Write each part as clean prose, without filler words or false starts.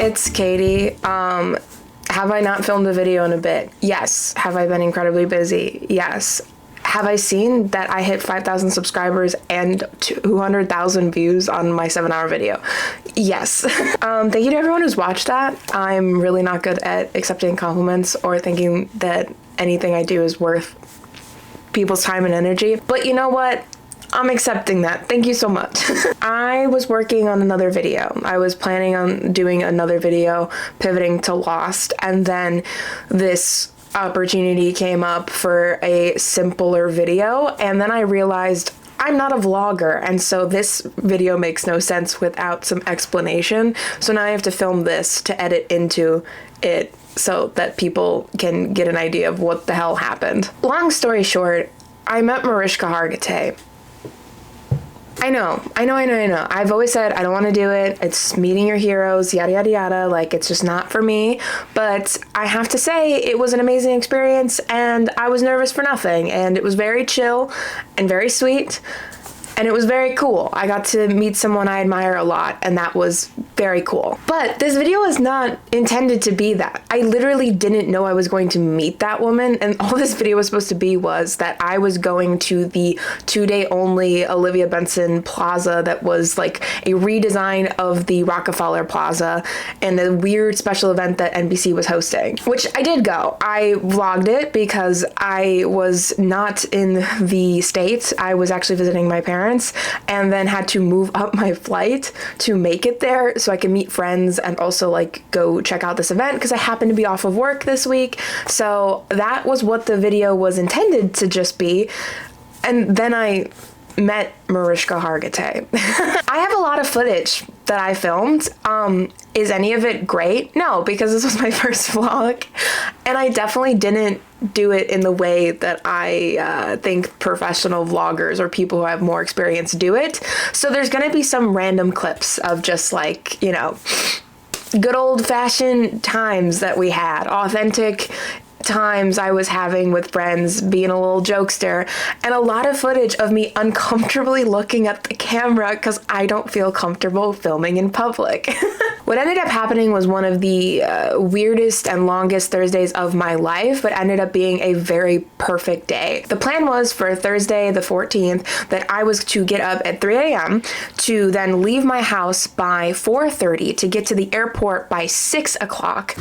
it's Katie. Have I not filmed a video in a bit? Yes. Have I been incredibly busy? Yes. Have I seen that I hit 5,000 subscribers and 200,000 views on my 7-hour video? Yes. Thank you to everyone who's watched that. I'm really not good at accepting compliments or thinking that anything I do is worth people's time and energy. But you know what? I'm accepting that. Thank you so much. I was working on another video. I was planning on doing another video pivoting to Lost, and then this opportunity came up for a simpler video, and then I realized I'm not a vlogger, and so this video makes no sense without some explanation. So now I have to film this to edit into it so that people can get an idea of what the hell happened. Long story short, I met mariska hargitay. I know. I've always said I don't want to do it. It's meeting your heroes, yada, yada, yada. Like, it's just not for me. But I have to say it was an amazing experience, and I was nervous for nothing. And it was very chill and very sweet. And it was very cool. I got to meet someone I admire a lot, and that was very cool. But this video is not intended to be that. I literally didn't know I was going to meet that woman, and all this video was supposed to be was that I was going to the 2-day only Olivia Benson Plaza that was like a redesign of the Rockefeller Plaza and a weird special event that NBC was hosting, which I did go. I vlogged it because I was not in the States. I was actually visiting my parents, and then had to move up my flight to make it there so I could meet friends and also like go check out this event because I happened to be off of work this week. So that was what the video was intended to just be. And then I met mariska hargitay. I have a lot of footage that I filmed. Is any of it great? No, because this was my first vlog, and I definitely didn't do it in the way that I think professional vloggers or people who have more experience do it. So there's gonna be some random clips of just like, you know, good old-fashioned times that we had, authentic times I was having with friends, being a little jokester, and a lot of footage of me uncomfortably looking at the camera because I don't feel comfortable filming in public. What ended up happening was one of the weirdest and longest Thursdays of my life, but ended up being a very perfect day. The plan was for Thursday the 14th that I was to get up at 3 a.m. to then leave my house by 4:30 to get to the airport by 6 o'clock.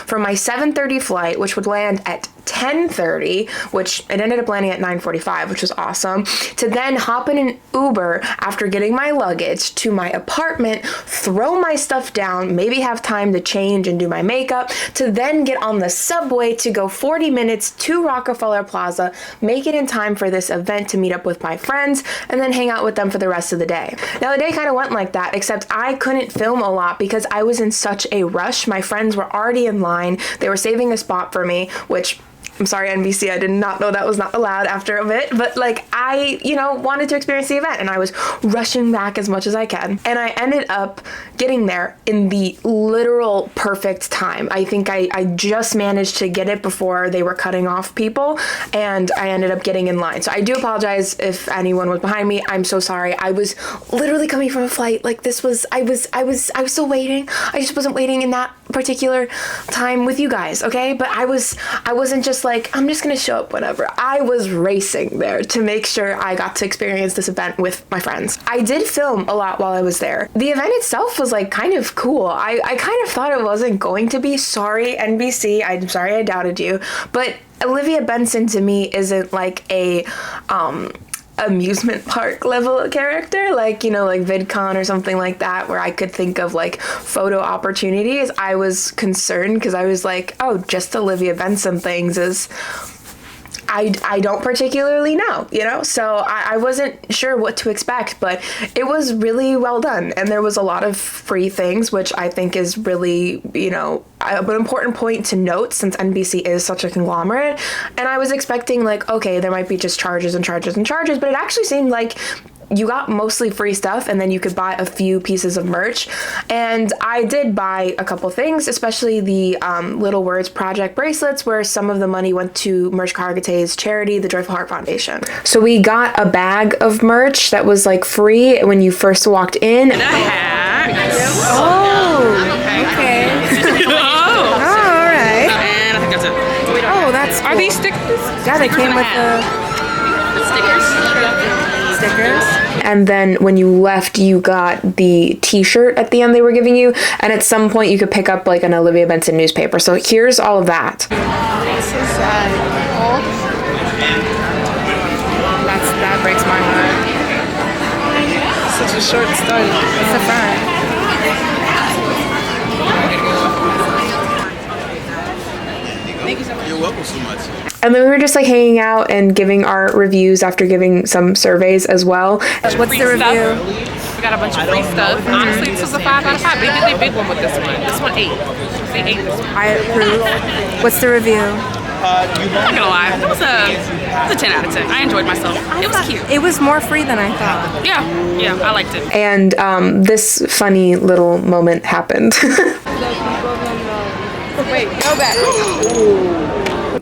For my 7:30 flight, which would land at 10:30, which it ended up landing at 9:45, which was awesome, to then hop in an Uber after getting my luggage to my apartment, throw my stuff down, maybe have time to change and do my makeup, to then get on the subway to go 40 minutes to Rockefeller Plaza, make it in time for this event to meet up with my friends, and then hang out with them for the rest of the day. Now, the day kind of went like that, except I couldn't film a lot because I was in such a rush. My friends were already in line. They were saving a spot for me, which, I'm sorry, NBC, I did not know that was not allowed after a bit, but like I, you know, wanted to experience the event and I was rushing back as much as I can. And I ended up getting there in the literal perfect time. I think I just managed to get it before they were cutting off people, and I ended up getting in line. So I do apologize if anyone was behind me. I'm so sorry. I was literally coming from a flight. Like this was, I was still waiting. I just wasn't waiting in that particular time with you guys, okay? But I wasn't just like, I'm just gonna show up whenever. I was racing there to make sure I got to experience this event with my friends. I did film a lot while I was there. The event itself was like kind of cool. I kind of thought it wasn't going to be. Sorry, NBC, I'm sorry I doubted you, but Olivia Benson to me isn't like a amusement park level character, like, you know, like VidCon or something like that, where I could think of like photo opportunities. I was concerned because I was like, oh, just Olivia Benson things is, I don't particularly know, you know, so I wasn't sure what to expect, but it was really well done. And there was a lot of free things, which I think is really, you know, an important point to note since NBC is such a conglomerate. And I was expecting like, okay, there might be just charges and charges and charges, but it actually seemed like you got mostly free stuff, and then you could buy a few pieces of merch. And I did buy a couple things, especially the Little Words Project bracelets, where some of the money went to Mariska Hargitay's charity, the Joyful Heart Foundation. So we got a bag of merch that was like free when you first walked in. And a hat. Oh, okay. Oh, all right. and I think that's it. Oh, that's cool. Are these stickers? Yeah, they came with the stickers. And then when you left, you got the t-shirt at the end they were giving you. And at some point you could pick up like an Olivia Benson newspaper. So here's all of that. This is old. That breaks my heart. Such a short story. It's the front. You're welcome so much. And then we were just like hanging out and giving our reviews after giving some surveys as well. What's the review? We got a bunch of free stuff. Honestly, this was a 5 out of 5. They did a big one with this one. This one 8. They 8 this one. I approve. What's the review? I'm not gonna lie. It was a 10 out of 10. I enjoyed myself. It was cute. It was more free than I thought. Yeah, I liked it. And this funny little moment happened. Wait, go back.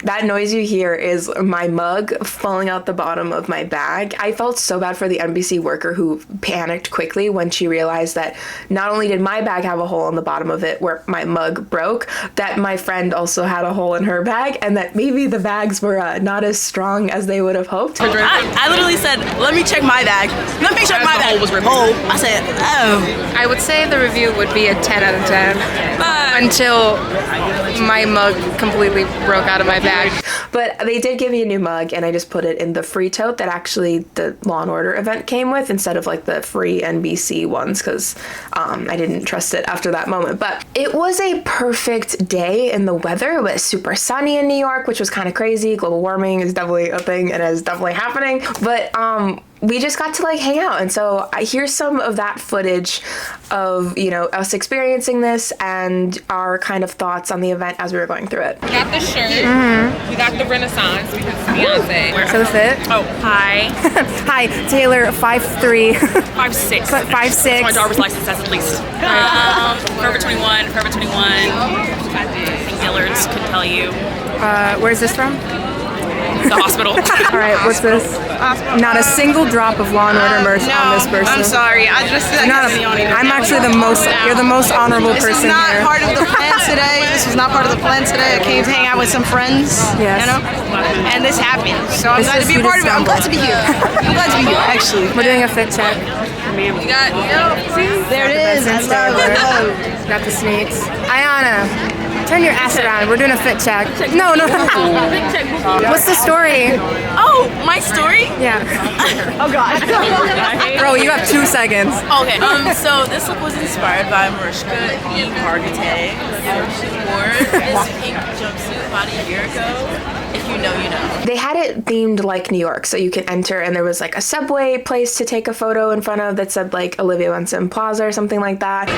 That noise you hear is my mug falling out the bottom of my bag. I felt so bad for the NBC worker who panicked quickly when she realized that not only did my bag have a hole in the bottom of it where my mug broke, that my friend also had a hole in her bag, and that maybe the bags were not as strong as they would have hoped. I literally said, let me check my bag. Let me check my bag. I said, oh. I would say the review would be a 10 out of 10. Until my mug completely broke out of my bag. But they did give me a new mug, and I just put it in the free tote that actually the Law and Order event came with instead of like the free NBC ones, because I didn't trust it after that moment. But it was a perfect day in the weather. It was super sunny in New York, which was kind of crazy. Global warming is definitely a thing and is definitely happening. But we just got to like hang out, and so here's some of that footage of, you know, us experiencing this and our kind of thoughts on the event as we were going through it. We got the shirt. We got the Renaissance because Beyonce. So the fit? Oh, hi. Hi, Taylor, 5'3". 5'6". 5'6". My driver's license says at least. Forever 21, Forever 21. Dillard's could tell you. Where's this from? The hospital. All right, what's this? Not a single drop of Law and Order merch on this person. I'm sorry. I just said I'm actually the most. You're the most honorable This is person not here. part of the plan today. This was not part of the plan today. I came to hang out with some friends. Yes. You know? And this happened. So I'm This glad to is be a you part of it. I'm glad stumbled. to be here. I'm glad to be here, actually. We're doing a fit check. We got, there it is. I love. Got the sneaks. Ayanna, turn your ass around. We're doing a fit check. No. What's the story? Oh, my story? Yeah. Oh, God. Bro, you have 2 seconds. Okay, so this look was inspired by Mariska Hargitay. She wore this pink jumpsuit about a year ago. If you know, you know. They had it themed like New York, so you could enter, and there was like a subway place to take a photo in front of that said like Olivia Benson Plaza or something like that.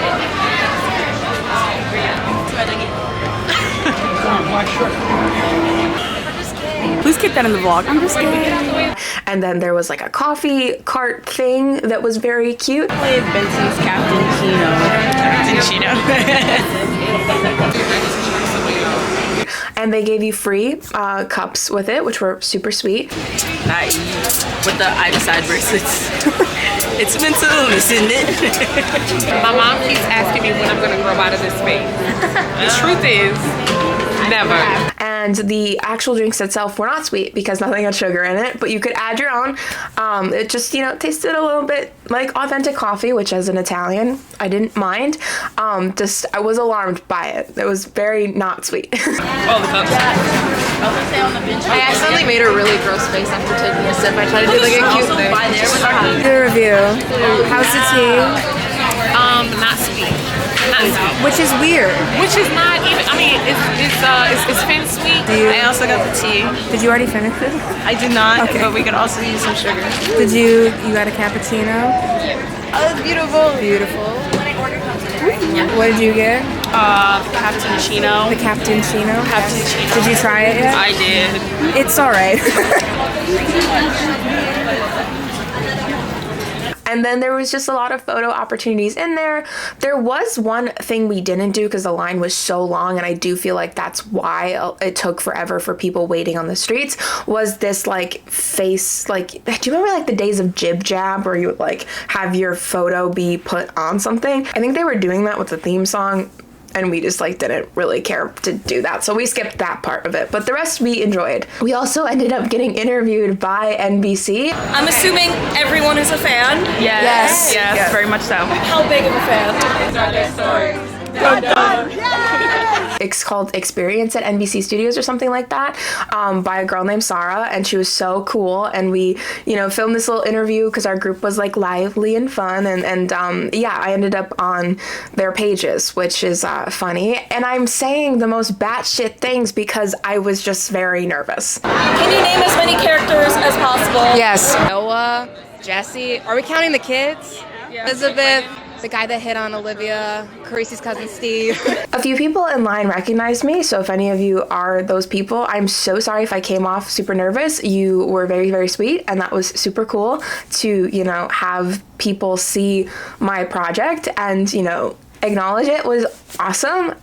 Please keep that in the vlog. I'm just kidding. And then there was like a coffee cart thing that was very cute. Played Benson's Captain And they gave you free cups with it, which were super sweet. With the either side bracelets. It's mental illness, isn't it? My mom keeps asking me when I'm going to grow out of this space. The truth is, never. And the actual drinks itself were not sweet because nothing had sugar in it, but you could add your own. It just, you know, tasted a little bit like authentic coffee, which as an Italian, I didn't mind. I was alarmed by it. It was very not sweet. Oh, the cups. I accidentally made a really gross face after taking a sip. I tried to do like a cute thing. The review. How's the tea? Not sweet. Not sweet. Which is weird. Which is not even, I mean, it's been sweet. I also got the tea. Did you already finish it? I did not, Okay. but we could also use some sugar. Did you got a cappuccino? Oh, beautiful. Beautiful. What did you get? Cappuccino. The cappuccino? Cappuccino. Did you try it yet? I did. It's all right. And then there was just a lot of photo opportunities in there. There was one thing we didn't do because the line was so long, and I do feel like that's why it took forever for people waiting on the streets, was this like face, like, do you remember like the days of Jib Jab where you would like have your photo be put on something? I think they were doing that with the theme song, and we just like didn't really care to do that, so we skipped that part of it, but the rest we enjoyed. We also ended up getting interviewed by NBC. I'm assuming everyone is a fan. Yes. Yes, very much so. How big of a fan? It's called Experience at NBC Studios or something like that, by a girl named Sarah, and she was so cool. And we, you know, filmed this little interview because our group was like lively and fun, and yeah, I ended up on their pages, which is funny. And I'm saying the most batshit things because I was just very nervous. Can you name as many characters as possible? Yes. Noah, Jesse. Are we counting the kids? Elizabeth, the guy that hit on Olivia, Carisi's cousin Steve. A few people in line recognized me, so if any of you are those people, I'm so sorry if I came off super nervous. You were very, very sweet, and that was super cool to, you know, have people see my project and, you know, acknowledge it. Was awesome.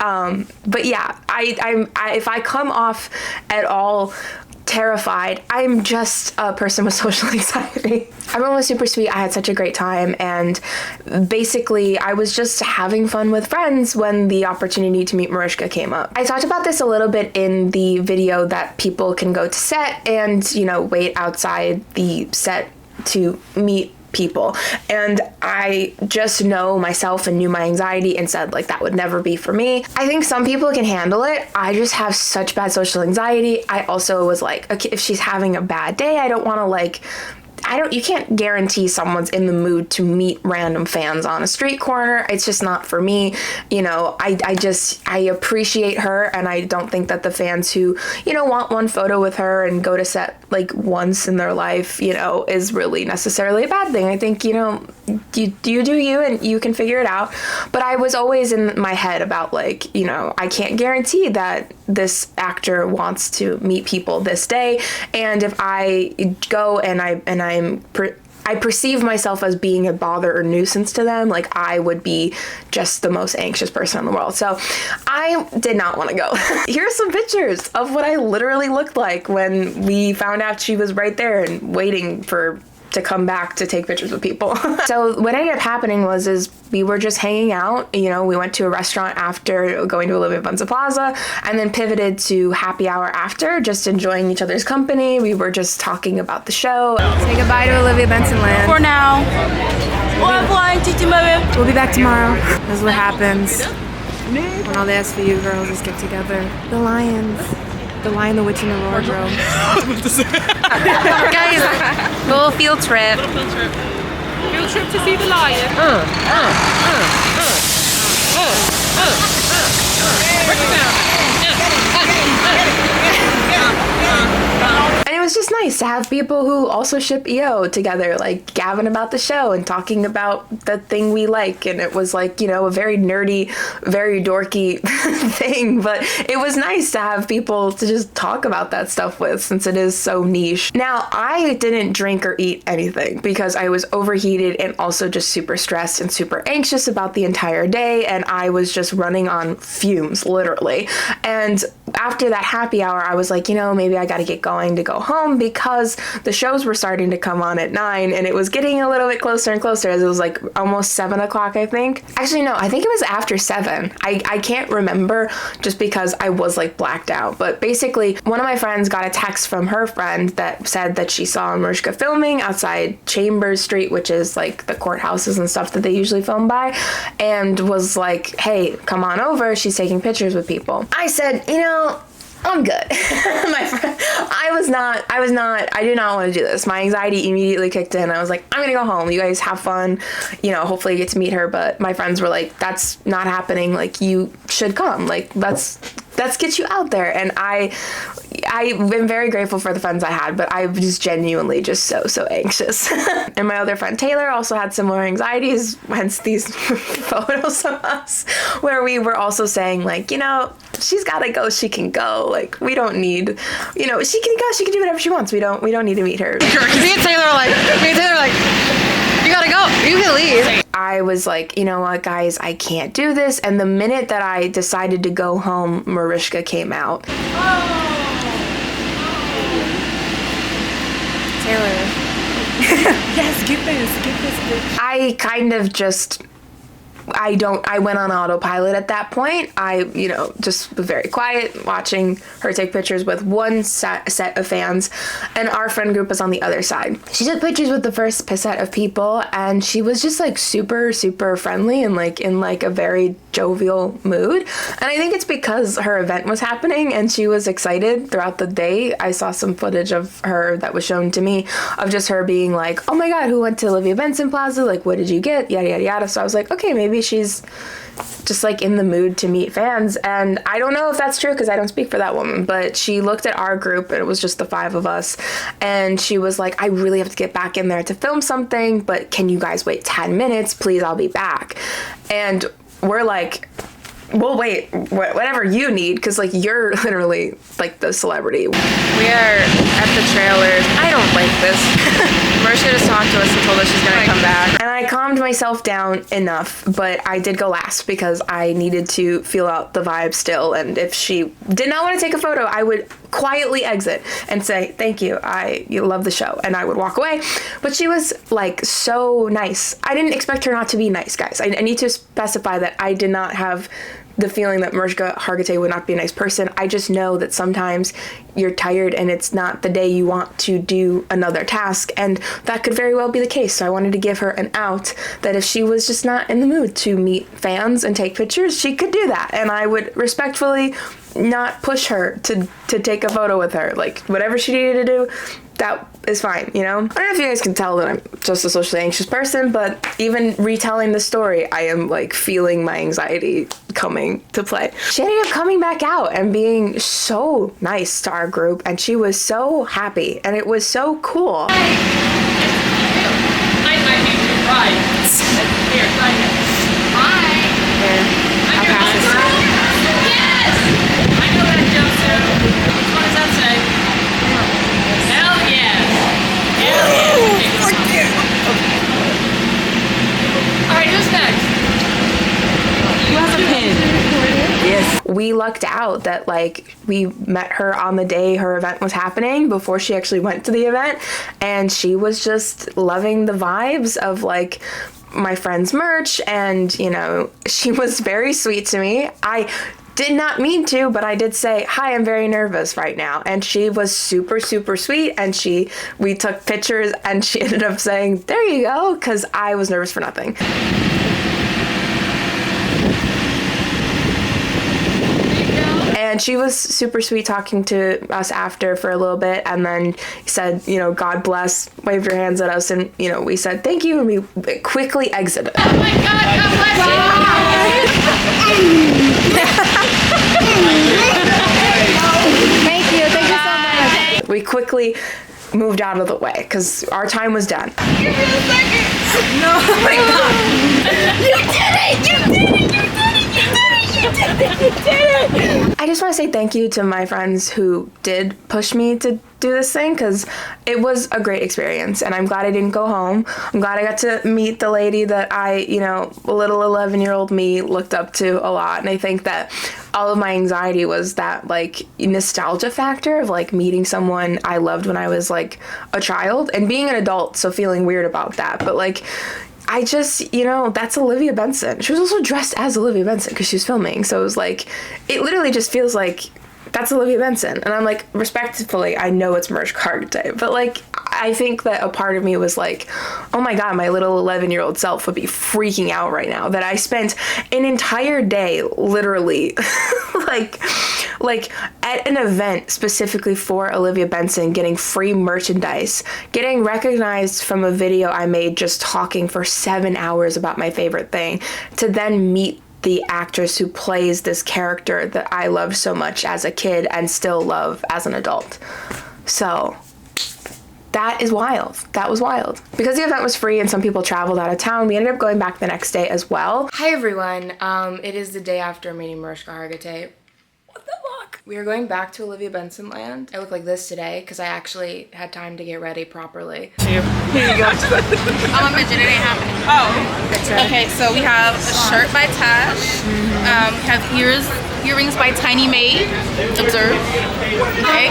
But yeah, I if I come off at all terrified, I'm just a person with social anxiety. Everyone was super sweet. I had such a great time, and basically I was just having fun with friends when the opportunity to meet Mariska came up. I talked about this a little bit in the video that people can go to set and, you know, wait outside the set to meet people, and I just know myself and knew my anxiety and said like that would never be for me. I think some people can handle it. I just have such bad social anxiety. I also was like, okay, if she's having a bad day, I don't want to like, you can't guarantee someone's in the mood to meet random fans on a street corner. It's just not for me. You know, I appreciate her, and I don't think that the fans who, you know, want one photo with her and go to set like once in their life, you know, is really necessarily a bad thing. I think, you know, you do you and you can figure it out. But I was always in my head about like, you know, I can't guarantee that this actor wants to meet people this day, and if I go and I perceive myself as being a bother or nuisance to them, like I would be just the most anxious person in the world. So I did not want to go. Here's some pictures of what I literally looked like when we found out she was right there and waiting to come back to take pictures with people. So what ended up happening was we were just hanging out. You know, we went to a restaurant after going to Olivia Benson Plaza, and then pivoted to happy hour after, just enjoying each other's company. We were just talking about the show. Say goodbye to Olivia Benson Land. For now. We'll be back tomorrow. This is what happens when all the SVU girls just get together. The Lions. The Lion, the Witch, and the Wardrobe. Guys, little field trip. Field trip to see the lion. Break it down. And it was just nice to have people who also ship EO together, like gabbing about the show and talking about the thing we like. And it was like, you know, a very nerdy, very dorky thing, but it was nice to have people to just talk about that stuff with, since it is so niche. Now, I didn't drink or eat anything because I was overheated and also just super stressed and super anxious about the entire day, and I was just running on fumes, literally. And after that happy hour, I was like, you know, maybe I gotta get going to go home, because the shows were starting to come on at 9, and it was getting a little bit closer and closer, as it was like almost 7 o'clock, I think. Actually, no, I think it was after 7. I can't remember, just because I was like blacked out. But basically, one of my friends got a text from her friend that said that she saw Mariska filming outside Chambers Street, which is like the courthouses and stuff that they usually film by, and was like, hey, come on over, she's taking pictures with people. I said, you know, I'm good. My friend, I did not want to do this. My anxiety immediately kicked in. I was like, I'm gonna go home. You guys have fun. You know, hopefully you get to meet her. But my friends were like, that's not happening. Like, you should come. Like, let's get you out there. And I've been very grateful for the friends I had, but I was genuinely just so anxious. And my other friend Taylor also had similar anxieties, hence these photos of us, where we were also saying like, you know, she's gotta go, she can go. Like, we don't need, you know, she can go, she can do whatever she wants. We don't need to meet her. Me and Taylor are like, You gotta go. You can leave. I was like, you know what, guys, I can't do this. And the minute that I decided to go home, Mariska came out. Taylor. Yes, get this. I kind of just, I went on autopilot at that point. I, just was very quiet, watching her take pictures with one set of fans, and our friend group was on the other side. She took pictures with the first set of people, and she was just like super, super friendly and like in like a very jovial mood. And I think it's because her event was happening and she was excited throughout the day. I saw some footage of her that was shown to me of just her being like, oh my God, who went to Olivia Benson Plaza? Like, what did you get? Yada, yada, yada. So I was like, okay, maybe she's just like in the mood to meet fans. And I don't know if that's true because I don't speak for that woman, but she looked at our group and it was just the 5 of us. And she was like, I really have to get back in there to film something, but can you guys wait 10 minutes? Please, I'll be back. And we're like, we'll wait whatever you need, because like you're literally like the celebrity. We are at the trailers. I don't like this. Mariska just talked to us and told us she's gonna come back. And I calmed myself down enough, but I did go last because I needed to feel out the vibe still. And if she did not want to take a photo, I would quietly exit and say, thank you, you love the show, and I would walk away. But she was like so nice. I didn't expect her not to be nice, guys. I need to specify that I did not have the feeling that Mariska Hargitay would not be a nice person. I just know that sometimes you're tired and it's not the day you want to do another task, and that could very well be the case. So I wanted to give her an out that if she was just not in the mood to meet fans and take pictures, she could do that, and I would respectfully not push her to take a photo with her. Like, whatever she needed to do, that is fine, I don't know if you guys can tell that I'm just a socially anxious person, but even retelling the story, I am like feeling my anxiety coming to play. She ended up coming back out and being so nice to our group, and she was so happy, and it was so cool. I might be too bright. Here, try it. Hi. I'll pass this. Yes! I know that jumpsuit. Which one does that say? Hell yes! Hell yes! Alright, who's next? Who has a pin? Yes. We lucked out that like we met her on the day her event was happening before she actually went to the event, and she was just loving the vibes of like my friend's merch, and she was very sweet to me. I did not mean to, but I did say, hi, I'm very nervous right now. And she was super, super sweet. And we took pictures, and she ended up saying, there you go, because I was nervous for nothing. And she was super sweet talking to us after for a little bit, and then said, God bless, waved her hands at us, and, we said thank you, and we quickly exited. Oh my God, God bless you! Thank you so much. We quickly moved out of the way because our time was done. Give me a second. No, oh my God. You did it! You did it! You did it! You did it! You did it! I just want to say thank you to my friends who did push me to do this thing, because it was a great experience, and I'm glad I didn't go home. I'm glad I got to meet the lady that I, little 11-year-old me looked up to a lot, and I think that all of my anxiety was that like nostalgia factor of like meeting someone I loved when I was like a child and being an adult, so feeling weird about that. But like I just, that's Olivia Benson. She was also dressed as Olivia Benson because she was filming. So it was like, it literally just feels like that's Olivia Benson. And I'm like, respectfully, I know it's Mariska Hargitay, but like, I think that a part of me was like, oh my God, my little 11-year-old self would be freaking out right now that I spent an entire day literally like at an event specifically for Olivia Benson, getting free merchandise, getting recognized from a video I made just talking for 7 hours about my favorite thing, to then meet the actress who plays this character that I loved so much as a kid and still love as an adult. So that is wild. That was wild. Because the event was free and some people traveled out of town, we ended up going back the next day as well. Hi everyone. It is the day after meeting Mariska Hargitay. What the fuck? We are going back to Olivia Benson land. I look like this today because I actually had time to get ready properly. Here you go. I'm a midget, it ain't happening. Oh. Okay, so we have a shirt by Tash. We have earrings by Tiny Maid. Observe. Okay.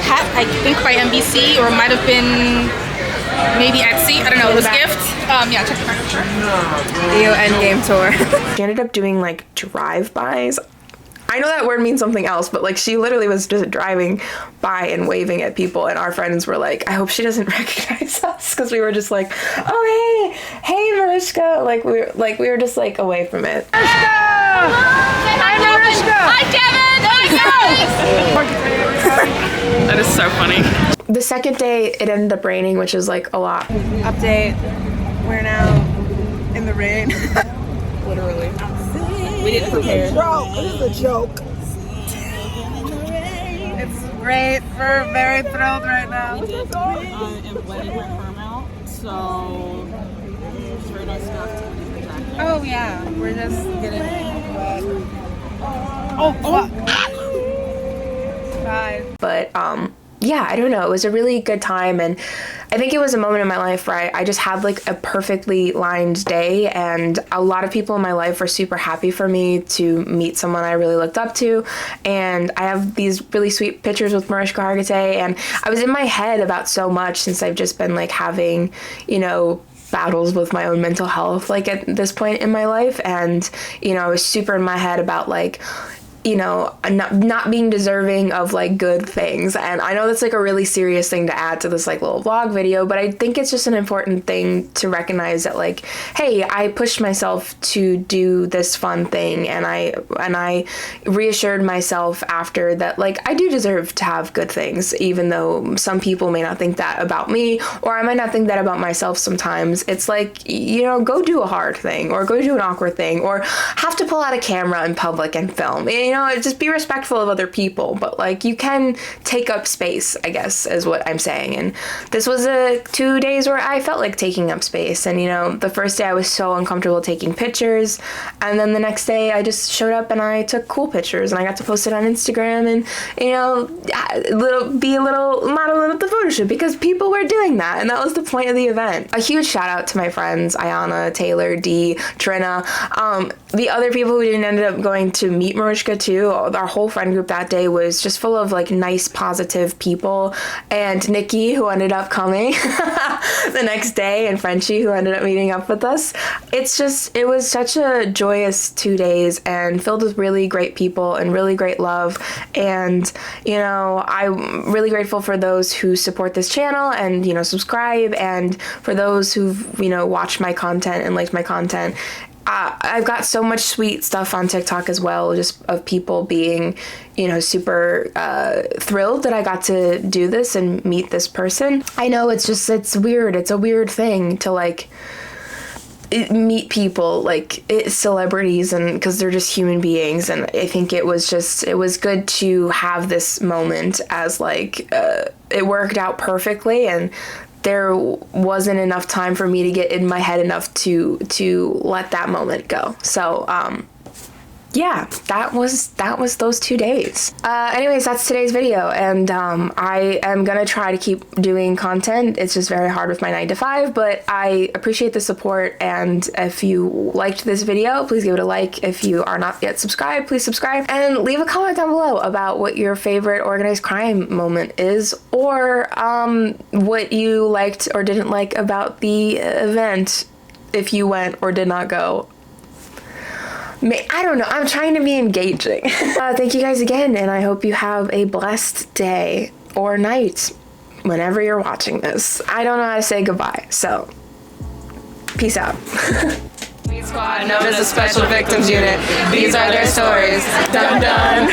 Hat, I think by NBC, or it might have been maybe Etsy. I don't know. It was gift. Yeah, check the furniture. EO Endgame tour. She ended up doing like drive-bys. I know that word means something else, but like she literally was just driving by and waving at people, and our friends were like, I hope she doesn't recognize us, because we were just like, oh hey Mariska, like we were just like away from it. Mariska! Hi Mariska! Hi Kevin! Hi guys! That is so funny. The second day it ended up raining, which is like a lot. Update. We're now in the rain. Literally. We didn't prepare. This is a joke. It's great. We're very thrilled right now. I am letting my perm out, so it's very nice enough to leave the jacket. Oh yeah, we're just getting wet. Oh fuck. Bye. But yeah, I don't know. It was a really good time, and I think it was a moment in my life where I just had like a perfectly lined day, and a lot of people in my life were super happy for me to meet someone I really looked up to. And I have these really sweet pictures with Mariska Hargitay, and I was in my head about so much since I've just been like having, you know, battles with my own mental health like at this point in my life. And, you know, I was super in my head about like, you know, not being deserving of like good things. And I know that's like a really serious thing to add to this like little vlog video, but I think it's just an important thing to recognize that like, hey, I pushed myself to do this fun thing, and I reassured myself after that like I do deserve to have good things, even though some people may not think that about me, or I might not think that about myself sometimes. It's like, you know, go do a hard thing, or go do an awkward thing, or have to pull out a camera in public and film. You know, just be respectful of other people, but like you can take up space, I guess is what I'm saying. And this was 2 days where I felt like taking up space. And you know, the first day I was so uncomfortable taking pictures, and then the next day I just showed up and I took cool pictures, and I got to post it on Instagram, and you know, be a little model at the photo shoot, because people were doing that, and that was the point of the event. A huge shout out to my friends Ayanna, Taylor, Dee, Trina, the other people who didn't end up going to meet Mariska too. Our whole friend group that day was just full of like nice, positive people. And Nikki, who ended up coming the next day, and Frenchie, who ended up meeting up with us. It was such a joyous 2 days, and filled with really great people and really great love. And you know, I'm really grateful for those who support this channel and, you know, subscribe, and for those who've, you know, watched my content and liked my content. I've got so much sweet stuff on TikTok as well, just of people being, you know, super thrilled that I got to do this and meet this person. I know it's weird. It's a weird thing to like meet people like celebrities, and because they're just human beings. And I think it was good to have this moment as like it worked out perfectly, and there wasn't enough time for me to get in my head enough to let that moment go. So yeah, that was those 2 days. Anyways, that's today's video, and I am gonna try to keep doing content. It's just very hard with my 9 to 5, but I appreciate the support. And if you liked this video, please give it a like. If you are not yet subscribed, please subscribe, and leave a comment down below about what your favorite organized crime moment is, or what you liked or didn't like about the event, if you went or did not go. I don't know. I'm trying to be engaging. Thank you guys again, and I hope you have a blessed day or night whenever you're watching this. I don't know how to say goodbye, so peace out. Squad known as a special victims unit. These are their stories. Dun dun.